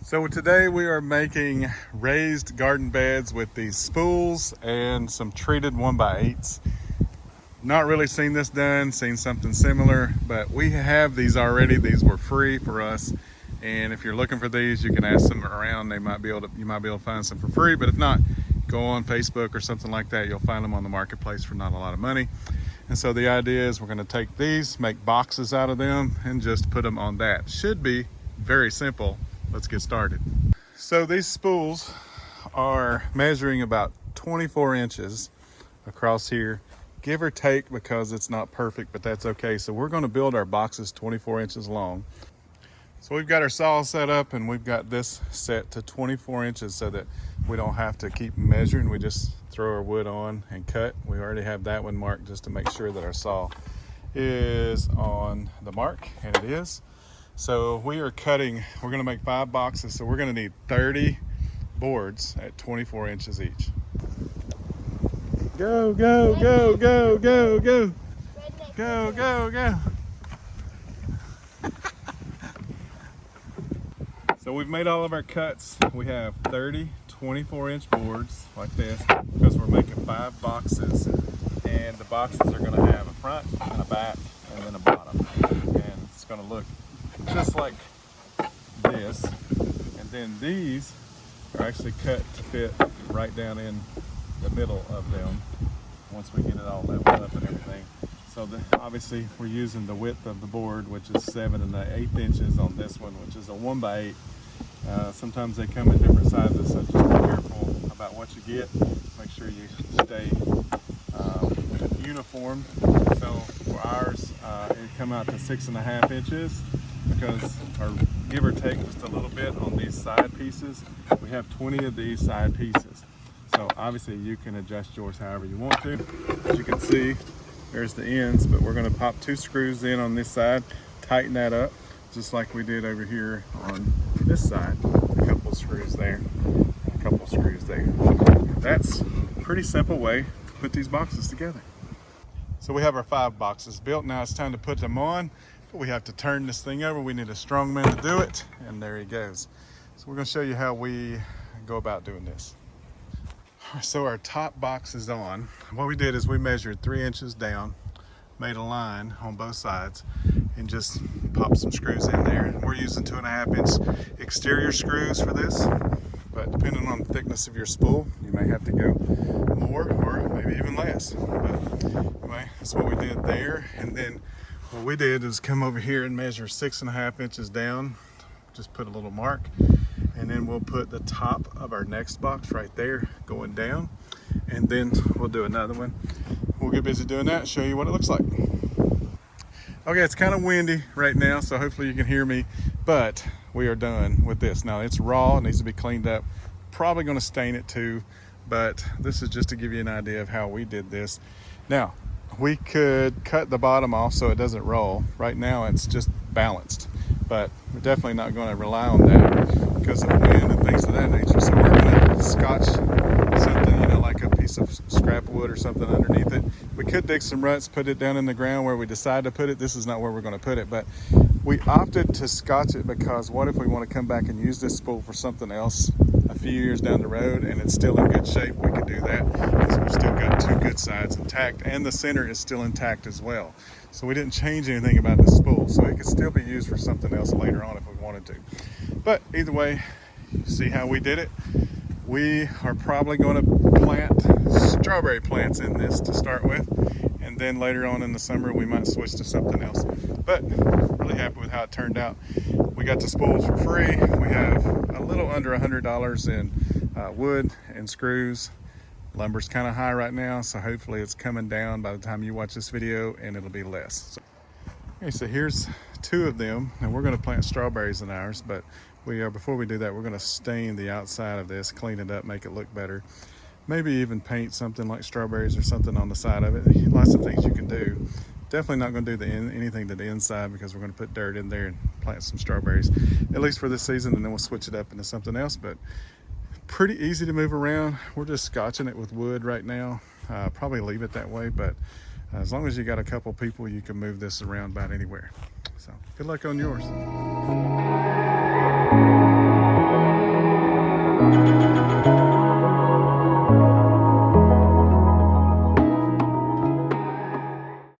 So today we are making raised garden beds with these spools and some treated 1x8s. Not really seen this done, seen something similar, but we have these already. These were free for us. And if you're looking for these, you can ask them around. You might be able to find some for free, but if not, go on Facebook or something like that. You'll find them on the marketplace for not a lot of money. And so the idea is we're going to take these, make boxes out of them, and just put them on that. Should be very simple. Let's get started. So these spools are measuring about 24 inches across here, give or take, because it's not perfect, but that's okay. So we're going to build our boxes 24 inches long. So we've got our saw set up and we've got this set to 24 inches so that we don't have to keep measuring. We just throw our wood on and cut. We already have that one marked just to make sure that our saw is on the mark, and it is. So we are cutting, we're gonna make 5 boxes. So we're gonna need 30 boards at 24 inches each. Go, go, go, go, go, go. Go, go, go. So we've made all of our cuts. We have 30 24-inch boards like this because we're making 5 boxes, and the boxes are going to have a front and a back and then a bottom, and it's going to look just like this. And then these are actually cut to fit right down in the middle of them once we get it all leveled up and everything. So obviously we're using the width of the board, which is 7 1/8 inches on this one, which is a 1x8. Sometimes they come in different sizes, so just be careful about what you get. Make sure you stay uniform. So for ours, it come out to 6 1/2 inches because, or give or take just a little bit on these side pieces. We have 20 of these side pieces. So obviously you can adjust yours however you want to. As you can see, there's the ends, but we're going to pop 2 screws in on this side, tighten that up just like we did over here on this side. A couple of screws there, a couple of screws there. That's a pretty simple way to put these boxes together. So we have our 5 boxes built. Now it's time to put them on, but we have to turn this thing over. We need a strong man to do it, and there he goes. So we're going to show you how we go about doing this. So our top box is on. What we did is we measured 3 inches down, made a line on both sides, and just popped some screws in there. We're using 2 1/2 inch exterior screws for this, but depending on the thickness of your spool, you may have to go more or maybe even less. But anyway, that's what we did there. And then what we did is come over here and measure 6 1/2 inches down, just put a little mark. And then we'll put the top of our next box right there going down, and then we'll do another one. We'll get busy doing that and show you what it looks like. Okay, it's kind of windy right now, so hopefully you can hear me, but we are done with this. Now it's raw, it needs to be cleaned up. Probably going to stain it too, but this is just to give you an idea of how we did this. Now, we could cut the bottom off so it doesn't roll. Right now it's just balanced, but we're definitely not going to rely on that because of wind and things of that nature. So we're going to scotch something, like a piece of scrap wood or something underneath it. We could dig some ruts, put it down in the ground where we decide to put it. This is not where we're going to put it, but we opted to scotch it because what if we want to come back and use this spool for something else a few years down the road and it's still in good shape? We could do that because we've still got 2 good sides intact, and the center is still intact as well. So we didn't change anything about the spool, so it could still be used for something else later on if we wanted to. But either way, you see how we did it. We are probably going to plant strawberry plants in this to start with, and then later on in the summer we might switch to something else. But really happy with how it turned out. We got the spools for free. We have a little under $100 in wood and screws. Lumber's kind of high right now, so hopefully it's coming down by the time you watch this video, and it'll be less. Okay, so here's 2 of them, and we're going to plant strawberries in ours, but before we do that, we're going to stain the outside of this, clean it up, make it look better. Maybe even paint something like strawberries or something on the side of it. Lots of things you can do. Definitely not going to do anything to the inside because we're going to put dirt in there and plant some strawberries, at least for this season, and then we'll switch it up into something else. But pretty easy to move around. We're just scotching it with wood right now. Probably leave it that way, but as long as you got a couple people, you can move this around about anywhere. So good luck on yours.